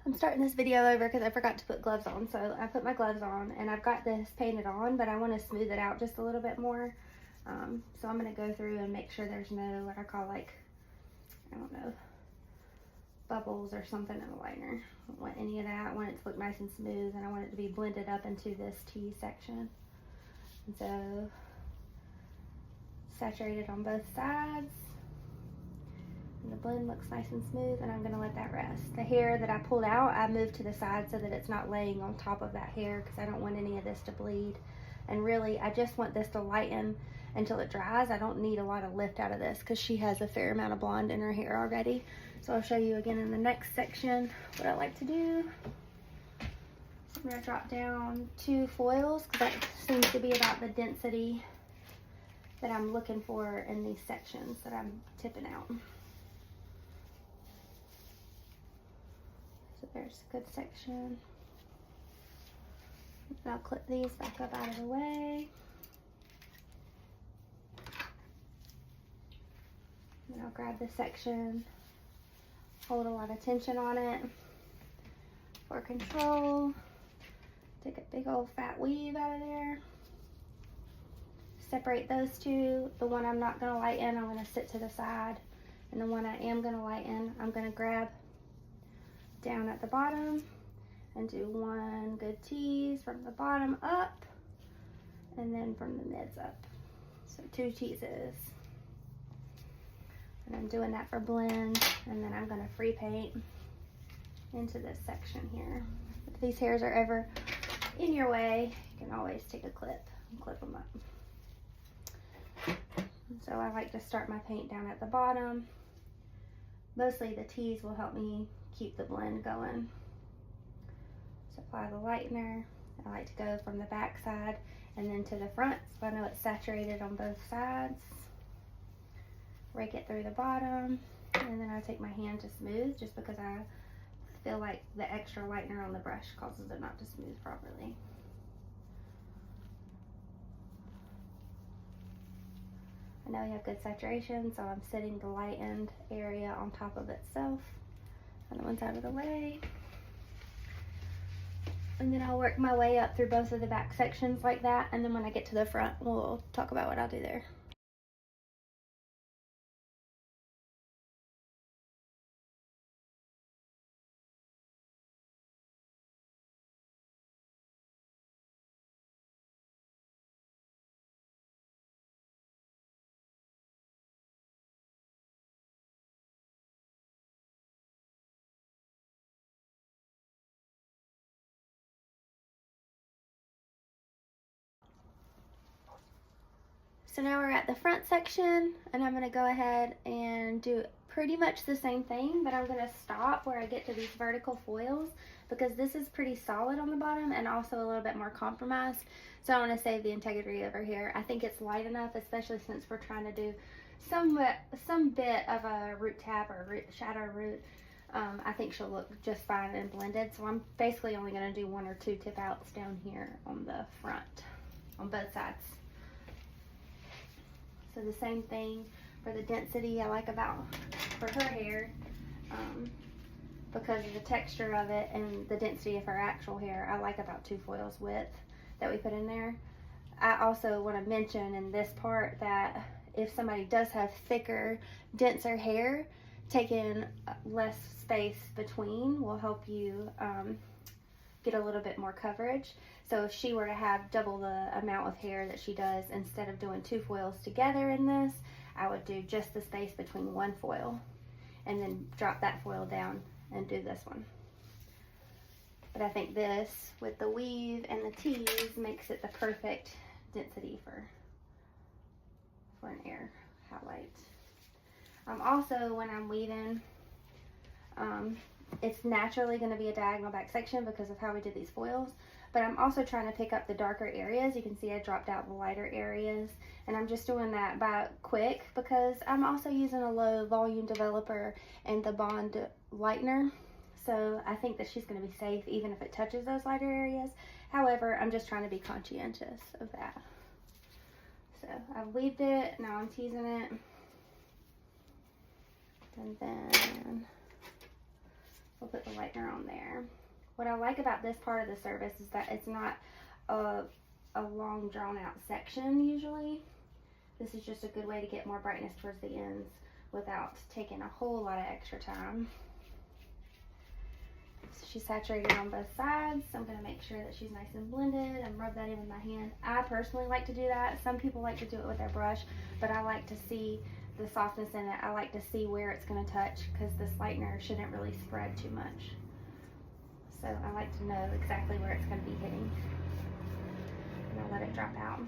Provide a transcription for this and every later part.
I'm starting this video over because I forgot to put gloves on. So I put my gloves on and I've got this painted on, but I want to smooth it out just a little bit more. So I'm going to go through and make sure there's no, what I call like, I don't know, bubbles or something in the liner. I don't want any of that. I want it to look nice and smooth, and I want it to be blended up into this T section. And so saturated on both sides. And the blend looks nice and smooth, and I'm gonna let that rest. The hair that I pulled out, I moved to the side so that it's not laying on top of that hair because I don't want any of this to bleed. And really, I just want this to lighten until it dries. I don't need a lot of lift out of this because she has a fair amount of blonde in her hair already. So I'll show you again in the next section what I like to do. I'm gonna drop down 2 foils because that seems to be about the density that I'm looking for in these sections that I'm tipping out. So there's a good section. And I'll clip these back up out of the way. And I'll grab this section, hold a lot of tension on it for control. Take a big old fat weave out of there. Separate those two. The one I'm not gonna lighten, I'm gonna sit to the side. And the one I am gonna lighten, I'm gonna grab down at the bottom and do 1 good tease from the bottom up and then from the mids up. So 2 teases. And I'm doing that for blend, and then I'm gonna free paint into this section here. If these hairs are ever in your way, you can always take a clip and clip them up. And so I like to start my paint down at the bottom. Mostly the tease will help me keep the blend going. So apply the lightener. I like to go from the back side and then to the front so I know it's saturated on both sides. Rake it through the bottom, and then I take my hand to smooth just because I feel like the extra lightener on the brush causes it not to smooth properly. I know you have good saturation, so I'm sitting the lightened area on top of itself. Other one's out of the way. And then I'll work my way up through both of the back sections like that, and then when I get to the front, we'll talk about what I'll do there. So now we're at the front section, and I'm gonna go ahead and do pretty much the same thing, but I'm gonna stop where I get to these vertical foils because this is pretty solid on the bottom and also a little bit more compromised. So I wanna save the integrity of her hair. I think it's light enough, especially since we're trying to do some bit of a root tap or shadow root. I think she'll look just fine and blended. So I'm basically only gonna do 1 or 2 tip outs down here on the front, on both sides. So the same thing for the density I like about for her hair, because of the texture of it and the density of her actual hair. I like about 2 foils width that we put in there. I also want to mention in this part that if somebody does have thicker, denser hair, taking less space between will help you get a little bit more coverage. So if she were to have double the amount of hair that she does, instead of doing 2 foils together in this, I would do just the space between 1 foil and then drop that foil down and do this one. But I think this with the weave and the tease makes it the perfect density for an air highlight. Also, when I'm weaving, it's naturally going to be a diagonal back section because of how we did these foils, but I'm also trying to pick up the darker areas. You can see I dropped out the lighter areas, and I'm just doing that by quick because I'm also using a low volume developer and the Bond lightener. So I think that she's going to be safe even if it touches those lighter areas. However, I'm just trying to be conscientious of that. So I've weaved it, now I'm teasing it. And then we'll put the lightener on there. What I like about this part of the service is that it's not a long drawn out section usually. This is just a good way to get more brightness towards the ends without taking a whole lot of extra time. So she's saturated on both sides, so I'm going to make sure that she's nice and blended and rub that in with my hand. I personally like to do that. Some people like to do it with their brush, but I like to see the softness in it. I like to see where it's going to touch because this lightener shouldn't really spread too much. So I like to know exactly where it's going to be hitting. And I'll let it drop out.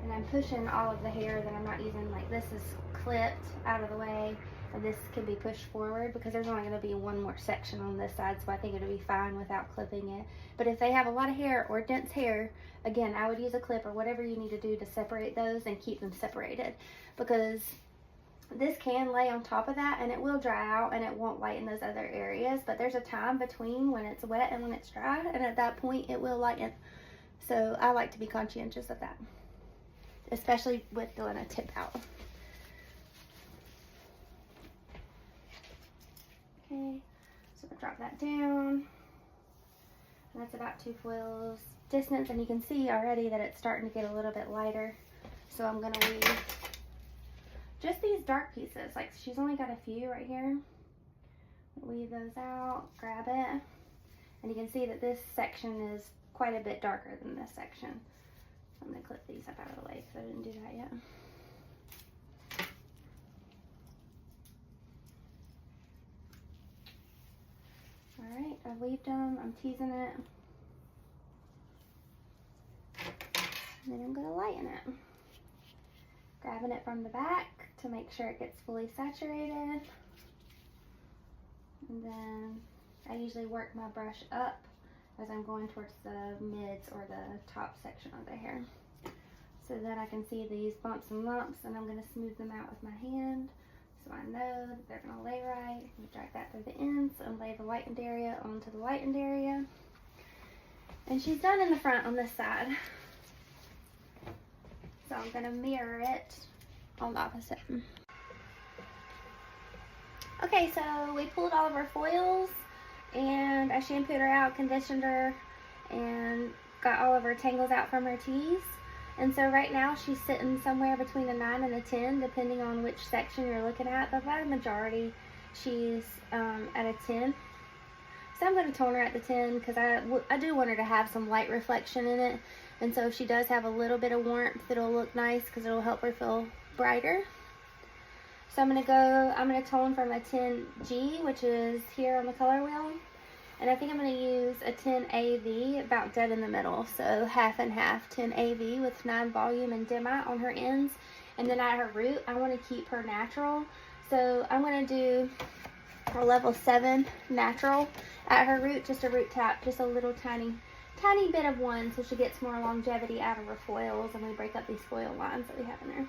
And I'm pushing all of the hair that I'm not using, like this is clipped out of the way, and this can be pushed forward because there's only going to be one more section on this side, so I think it'll be fine without clipping it. But if they have a lot of hair or dense hair, again, I would use a clip or whatever you need to do to separate those and keep them separated, because this can lay on top of that and it will dry out and it won't lighten those other areas, but there's a time between when it's wet and when it's dry, and at that point it will lighten. So I like to be conscientious of that, especially with doing a tip out. Okay, so I'll drop that down. And that's about 2 foils distance, and you can see already that it's starting to get a little bit lighter. So I'm gonna leave just these dark pieces. Like she's only got a few right here. Weave those out, grab it, and you can see that this section is quite a bit darker than this section. I'm gonna clip these up out of the way because I didn't do that yet. Alright, I've weaved them, I'm teasing it. And then I'm gonna lighten it. Grabbing it from the back to make sure it gets fully saturated. And then I usually work my brush up as I'm going towards the mids or the top section of the hair, so that I can see these bumps and lumps, and I'm going to smooth them out with my hand so I know that they're going to lay right. I'm going to drag that through the ends and lay the lightened area onto the lightened area. And she's done in the front on this side, so I'm going to mirror it on the opposite. Okay, so we pulled all of our foils and I shampooed her out, conditioned her, and got all of her tangles out from her tease. And so right now she's sitting somewhere between a 9 and a 10, depending on which section you're looking at. But by the majority, she's at a 10. So I'm going to tone her at the 10 because I do want her to have some light reflection in it. And so if she does have a little bit of warmth, it'll look nice because it'll help her feel brighter. So I'm going to tone from a 10G, which is here on the color wheel. And I think I'm going to use a 10 AV about dead in the middle. So half and half, 10 AV with 9 volume and dim out on her ends. And then at her root, I want to keep her natural. So I'm going to do a level 7 natural at her root, just a root tap, just a little tiny bit of one, so she gets more longevity out of her foils and we break up these foil lines that we have in there.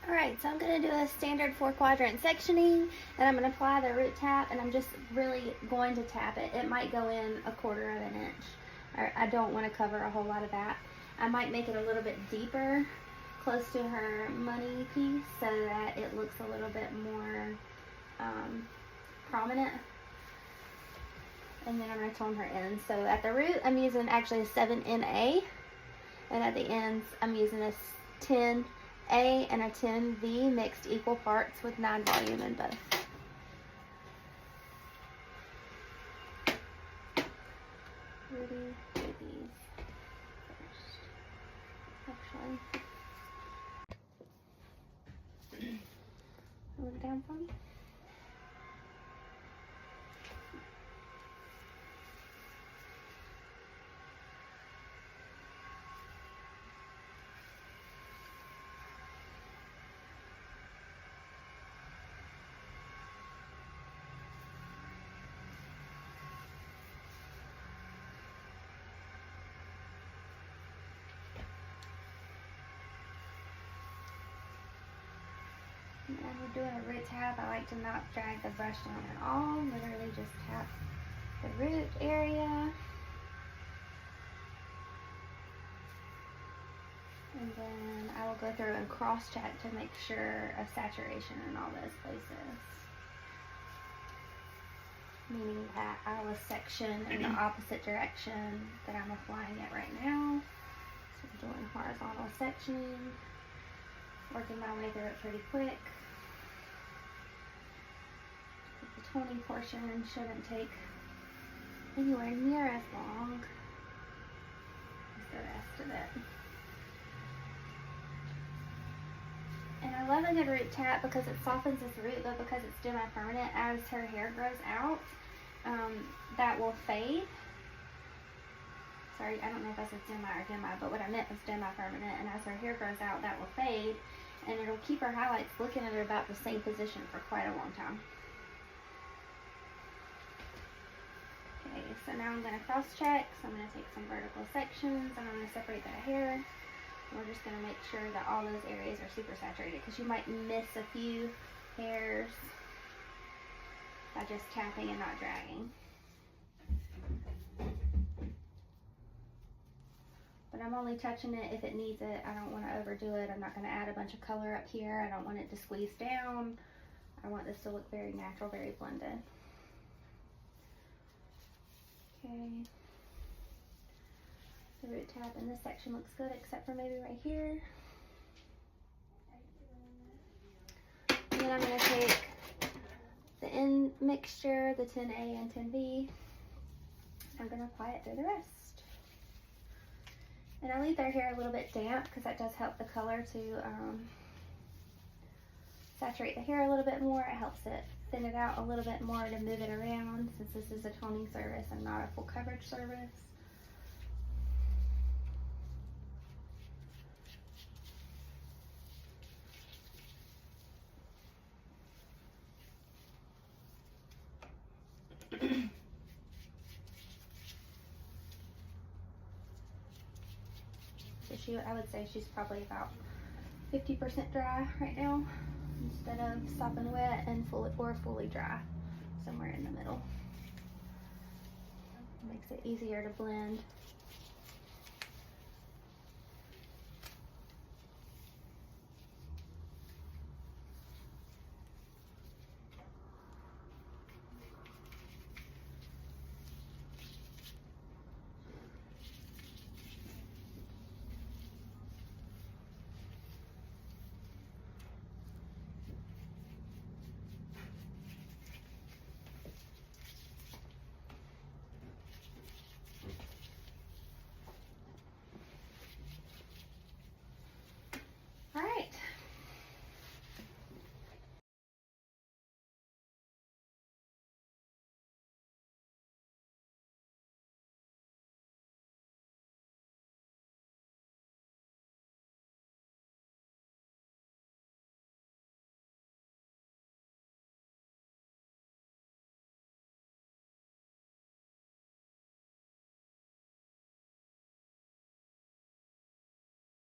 Alright, so I'm going to do a standard 4-quadrant sectioning, and I'm going to apply the root tap, and I'm just really going to tap it. It might go in 1/4 of an inch. I don't want to cover a whole lot of that. I might make it a little bit deeper, close to her money piece, so that it looks a little bit more prominent. And then I'm going to tone her ends. So at the root, I'm using actually a 7NA, and at the ends, I'm using a 10A and a 10V mixed equal parts with 9 volume in both. Ruby babies first. Actually, hold it down for me. When we're doing a root tap, I like to not drag the brush down at all. Literally just tap the root area. And then I will go through and cross-check to make sure of saturation in all those places. Meaning that I will section in the opposite direction that I'm applying it right now. So I'm doing horizontal sectioning, working my way through it pretty quick. The toning portion shouldn't take anywhere near as long as the rest of it. And I love a good root tap because it softens this root, but because it's semi-permanent, as her hair grows out, that will fade. Sorry, I don't know if I said semi or demi, but what I meant was semi-permanent, and as her hair grows out, that will fade, and it'll keep her highlights looking at about the same position for quite a long time. Okay, so now I'm going to cross-check, so I'm going to take some vertical sections, and I'm going to separate that hair. We're just going to make sure that all those areas are super saturated, because you might miss a few hairs by just tapping and not dragging. But I'm only touching it if it needs it. I don't want to overdo it. I'm not going to add a bunch of color up here. I don't want it to squeeze down. I want this to look very natural, very blended. Okay. The root tap in this section looks good, except for maybe right here. And then I'm going to take the end mixture, the 10A and 10B. I'm going to apply it through the rest. And I leave their hair a little bit damp because that does help the color to saturate the hair a little bit more. It helps it thin it out a little bit more to move it around, since this is a toning service and not a full coverage service. So I would say she's probably about 50% dry right now, instead of sopping wet and fully dry, somewhere in the middle. Makes it easier to blend.